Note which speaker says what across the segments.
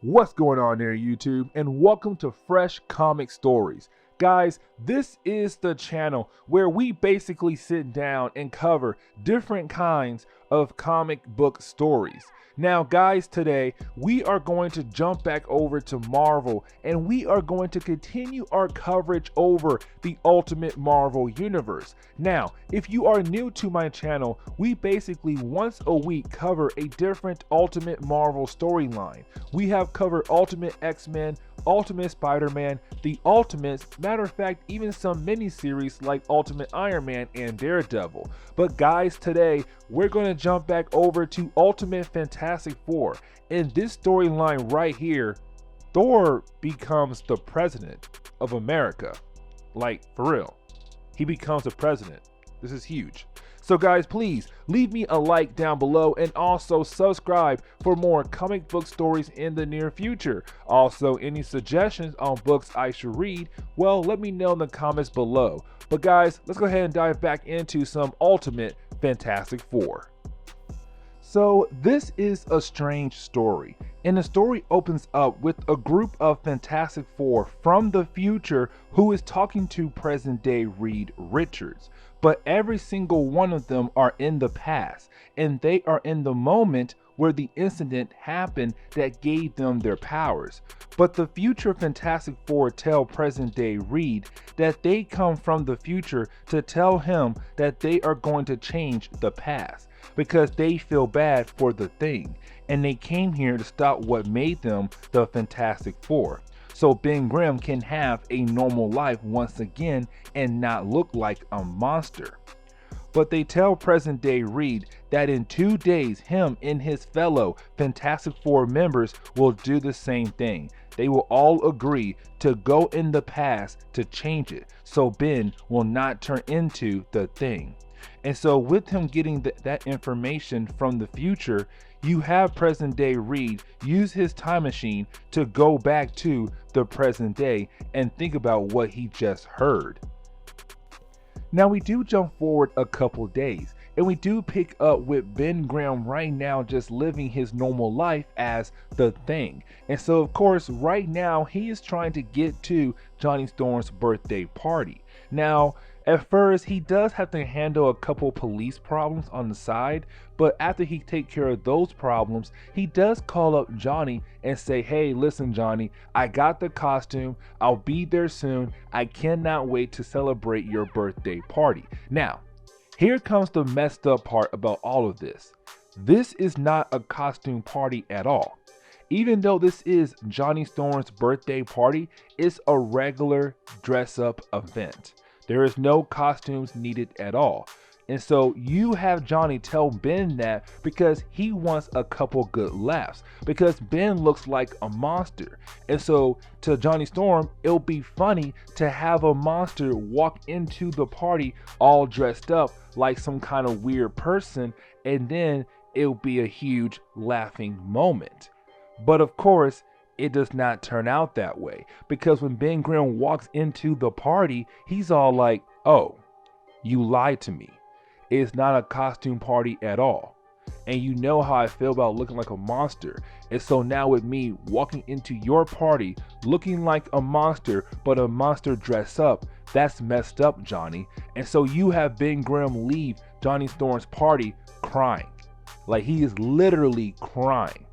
Speaker 1: What's going on there, YouTube? And welcome to Fresh Comic Stories. Guys, this is the channel where we basically sit down and cover different kinds of comic book stories. Now, guys, today we are going to jump back over to Marvel and we are going to continue our coverage over the Ultimate Marvel Universe. Now, if you are new to my channel, we basically once a week cover a different Ultimate Marvel storyline. We have covered Ultimate X-Men, Ultimate Spider-Man, the Ultimates, matter of fact, even some miniseries like Ultimate Iron Man and Daredevil. But guys, today we're going to jump back over to Ultimate Fantastic Four. In this storyline right here, Thor becomes the president of America. Like, for real. He becomes the president. This is huge. So guys, please leave me a like down below and also subscribe for more comic book stories in the near future. Also, any suggestions on books I should read, well, let me know in the comments below. But guys, let's go ahead and dive back into some Ultimate Fantastic Four. So this is a strange story, and the story opens up with a group of Fantastic Four from the future who is talking to present day Reed Richards. But every single one of them are in the past, and they are in the moment where the incident happened that gave them their powers. But the future Fantastic Four tell present day Reed that they come from the future to tell him that they are going to change the past because they feel bad for the Thing, and they came here to stop what made them the Fantastic Four, so Ben Grimm can have a normal life once again and not look like a monster. But they tell present day Reed that in 2 days him and his fellow Fantastic Four members will do the same thing. They will all agree to go in the past to change it so Ben will not turn into the Thing. And so with him getting that information from the future, you have present day Reed use his time machine to go back to the present day and think about what he just heard. Now we do jump forward a couple days and we do pick up with Ben Grimm right now just living his normal life as the Thing. And so of course right now he is trying to get to Johnny Storm's birthday party. Now at first he does have to handle a couple police problems on the side, but after he takes care of those problems, he does call up Johnny and say, hey, listen Johnny, I got the costume, I'll be there soon, I cannot wait to celebrate your birthday party. Now, here comes the messed up part about all of this. This is not a costume party at all. Even though this is Johnny Storm's birthday party, it's a regular dress-up event. There is no costumes needed at all. And so you have Johnny tell Ben that because he wants a couple good laughs, because Ben looks like a monster. And so to Johnny Storm, it'll be funny to have a monster walk into the party all dressed up like some kind of weird person, and then it'll be a huge laughing moment. But of course, it does not turn out that way, because when Ben Grimm walks into the party, he's all like, oh, you lied to me. It's not a costume party at all. And you know how I feel about looking like a monster. And so now with me walking into your party looking like a monster, but a monster dressed up, that's messed up, Johnny. And so you have Ben Grimm leave Johnny Storm's party crying. Like, he is literally crying.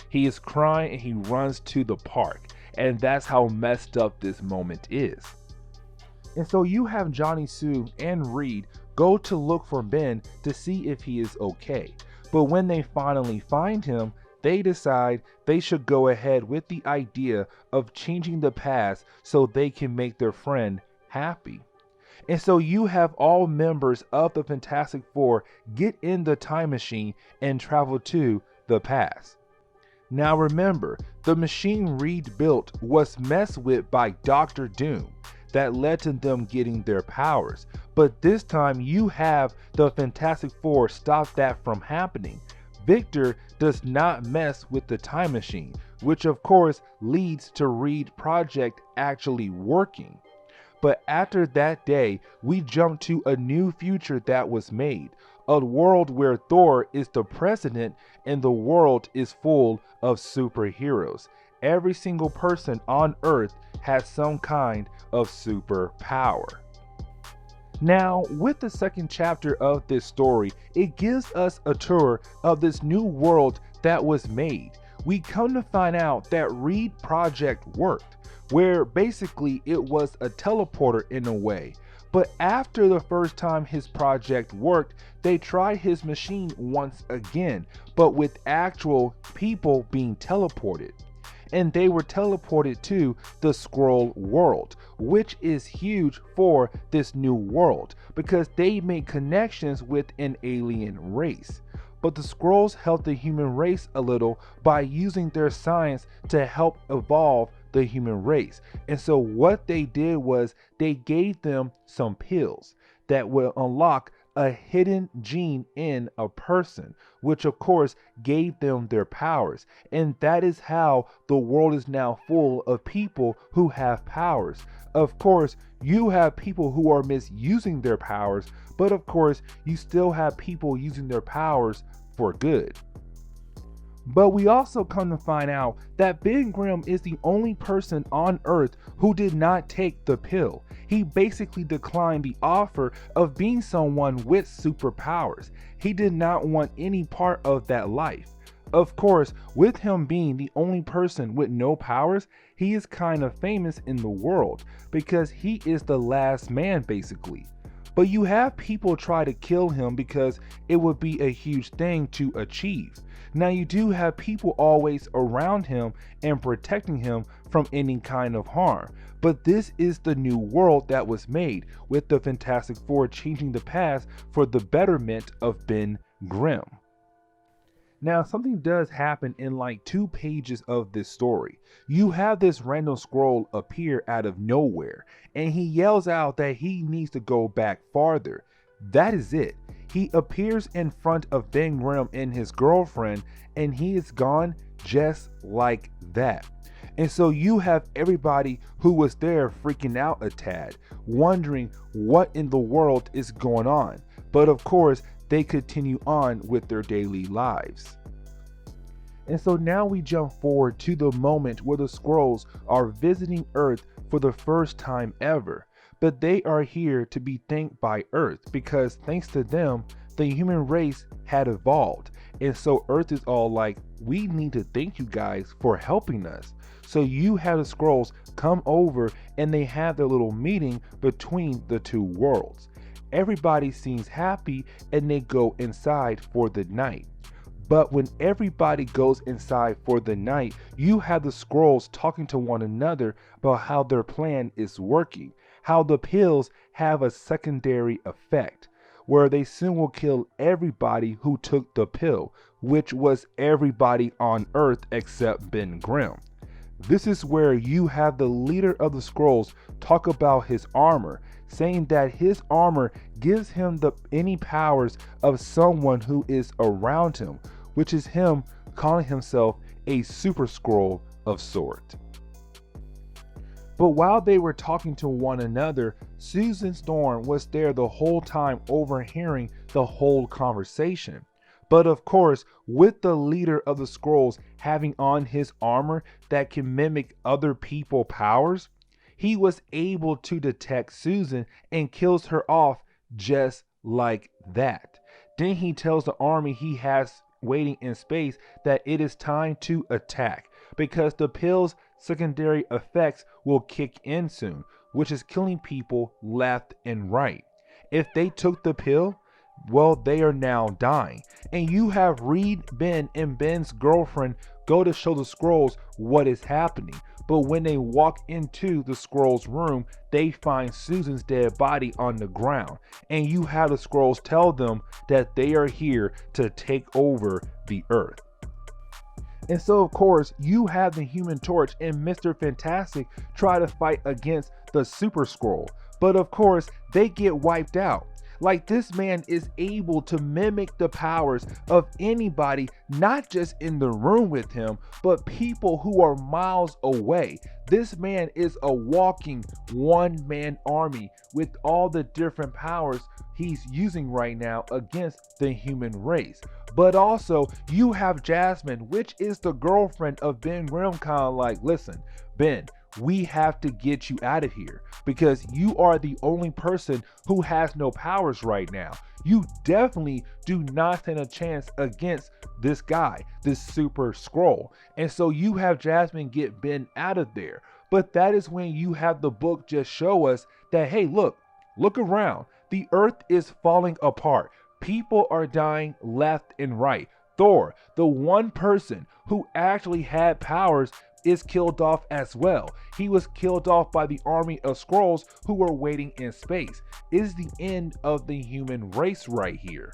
Speaker 1: He is crying and he runs to the park. And that's how messed up this moment is. And so you have Johnny Sue and Reed go to look for Ben to see if he is okay. But when they finally find him, they decide they should go ahead with the idea of changing the past so they can make their friend happy. And so you have all members of the Fantastic Four get in the time machine and travel to the past. Now remember, the machine Reed built was messed with by Dr. Doom that led to them getting their powers. But this time you have the Fantastic Four stop that from happening. Victor does not mess with the time machine, which of course leads to Reed project actually working. But after that day, we jump to a new future that was made. a world where Thor is the president and the world is full of superheroes. Every single person on Earth has some kind of superpower. Now, with the second chapter of this story, it gives us a tour of this new world that was made. We come to find out that Reed project worked, where basically it was a teleporter in a way. But after the first time his project worked, they tried his machine once again, but with actual people being teleported. And they were teleported to the Squirrel World, which is huge for this new world because they made connections with an alien race. But the squirrels helped the human race a little by using their science to help evolve the human race. And so what they did was they gave them some pills that will unlock a hidden gene in a person, which of course gave them their powers. And that is how the world is now full of people who have powers. Of course, you have people who are misusing their powers, but of course, you still have people using their powers for good. But we also come to find out that Ben Grimm is the only person on Earth who did not take the pill. He basically declined the offer of being someone with superpowers. He did not want any part of that life. Of course, with him being the only person with no powers, he is kind of famous in the world because he is the last man basically. But you have people try to kill him because it would be a huge thing to achieve. Now you do have people always around him and protecting him from any kind of harm. But this is the new world that was made, with the Fantastic Four changing the past for the betterment of Ben Grimm. Now, something does happen in like 2 pages of this story. You have this random scroll appear out of nowhere, and he yells out that he needs to go back farther. That is it. He appears in front of Ben Grimm and his girlfriend, and he is gone just like that. And so you have everybody who was there freaking out a tad, wondering what in the world is going on. But of course, they continue on with their daily lives. And so now we jump forward to the moment where the Squirrels are visiting Earth for the first time ever. But they are here to be thanked by Earth because thanks to them, the human race had evolved. And so Earth is all like, we need to thank you guys for helping us. So you have the Squirrels come over and they have their little meeting between the two worlds. Everybody seems happy and they go inside for the night. But when everybody goes inside for the night, you have the Squirrels talking to one another about how their plan is working, how the pills have a secondary effect, where they soon will kill everybody who took the pill, which was everybody on Earth except Ben Grimm. This is where you have the leader of the Squirrels talk about his armor, saying that his armor gives him any powers of someone who is around him, which is him calling himself a super Squirrel of sort. But while they were talking to one another, Susan Storm was there the whole time overhearing the whole conversation. But of course, with the leader of the Squirrels having on his armor that can mimic other people's powers, he was able to detect Susan and kills her off just like that. Then he tells the army he has waiting in space that it is time to attack because the pill's secondary effects will kick in soon, which is killing people left and right. If they took the pill, well, they are now dying. And you have Reed, Ben, and Ben's girlfriend go to show the Squirrels what is happening. But when they walk into the Squirrels' room, they find Susan's dead body on the ground. And you have the Squirrels tell them that they are here to take over the Earth. And so, of course, you have the Human Torch and Mr. Fantastic try to fight against the Super Squirrel. But of course, they get wiped out. Like, this man is able to mimic the powers of anybody, not just in the room with him, but people who are miles away. This man is a walking one-man army with all the different powers he's using right now against the human race. But also, you have Jasmine, which is the girlfriend of Ben Grimm, kind of like, listen, Ben, we have to get you out of here because you are the only person who has no powers right now. You definitely do not stand a chance against this guy, this super Skrull. And so you have Jasmine get Ben out of there. But that is when you have the book just show us that, hey, look around. The earth is falling apart. People are dying left and right. Thor, the one person who actually had powers, is killed off as well. He was killed off by the army of Skrulls who were waiting in space. It is the end of the human race right here.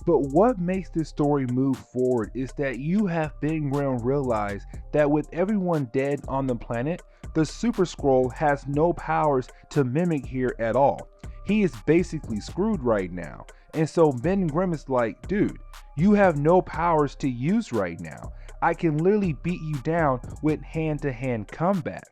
Speaker 1: But what makes this story move forward is that you have Ben Grimm realize that with everyone dead on the planet, the Super Skrull has no powers to mimic here at all. He is basically screwed right now. And so Ben Grimm is like, dude, you have no powers to use right now. I can literally beat you down with hand-to-hand combat.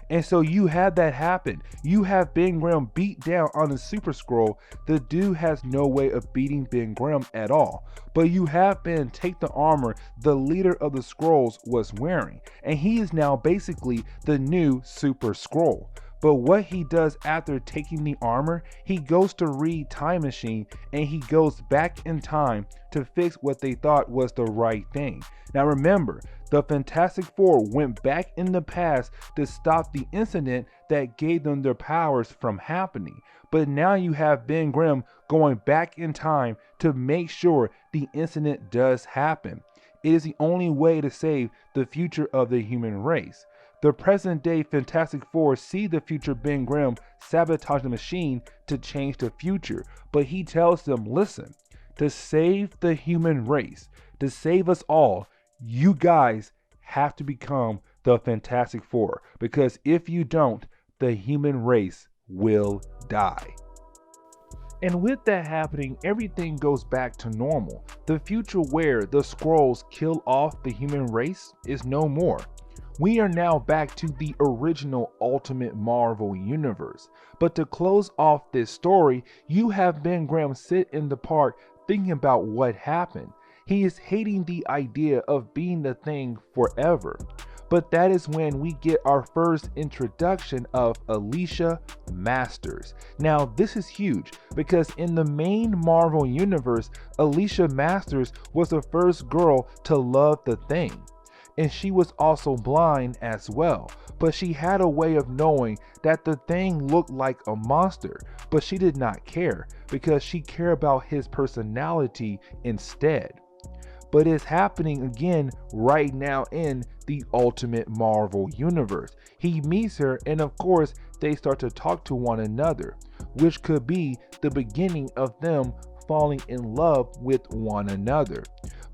Speaker 1: And so you have that happen. You have Ben Grimm beat down on the Super Skrull. The dude has no way of beating Ben Grimm at all. But you have Ben take the armor the leader of the Skrulls was wearing. And he is now basically the new Super Skrull. But what he does after taking the armor, he goes to read Time Machine and he goes back in time to fix what they thought was the right thing. Now remember, the Fantastic Four went back in the past to stop the incident that gave them their powers from happening. But now you have Ben Grimm going back in time to make sure the incident does happen. It is the only way to save the future of the human race. The present day Fantastic Four see the future Ben Grimm sabotage the machine to change the future, but he tells them, listen, to save the human race, to save us all, you guys have to become the Fantastic Four, because if you don't, the human race will die. And with that happening, everything goes back to normal. The future where the Skrulls kill off the human race is no more. We are now back to the original Ultimate Marvel Universe. But to close off this story, you have Ben Grimm sit in the park thinking about what happened. He is hating the idea of being the Thing forever. But that is when we get our first introduction of Alicia Masters. Now this is huge because in the main Marvel Universe, Alicia Masters was the first girl to love the Thing. And she was also blind as well, but she had a way of knowing that the Thing looked like a monster, but she did not care because she cared about his personality instead. But it's happening again right now in the Ultimate Marvel Universe. He meets her and of course they start to talk to one another, which could be the beginning of them falling in love with one another.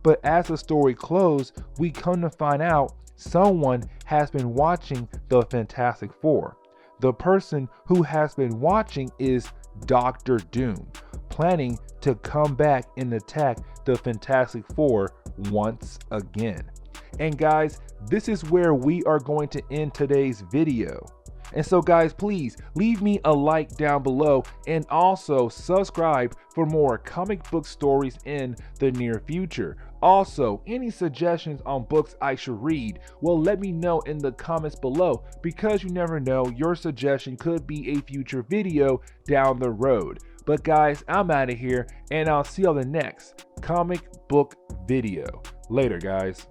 Speaker 1: But as the story closed, we come to find out someone has been watching the Fantastic Four. The person who has been watching is Dr. Doom, planning to come back and attack the Fantastic Four once again. And guys, this is where we are going to end today's video. And so guys, please leave me a like down below and also subscribe for more comic book stories in the near future. Also, any suggestions on books I should read, well, let me know in the comments below, because you never know, your suggestion could be a future video down the road. But guys, I'm out of here and I'll see you on the next comic book video. Later guys.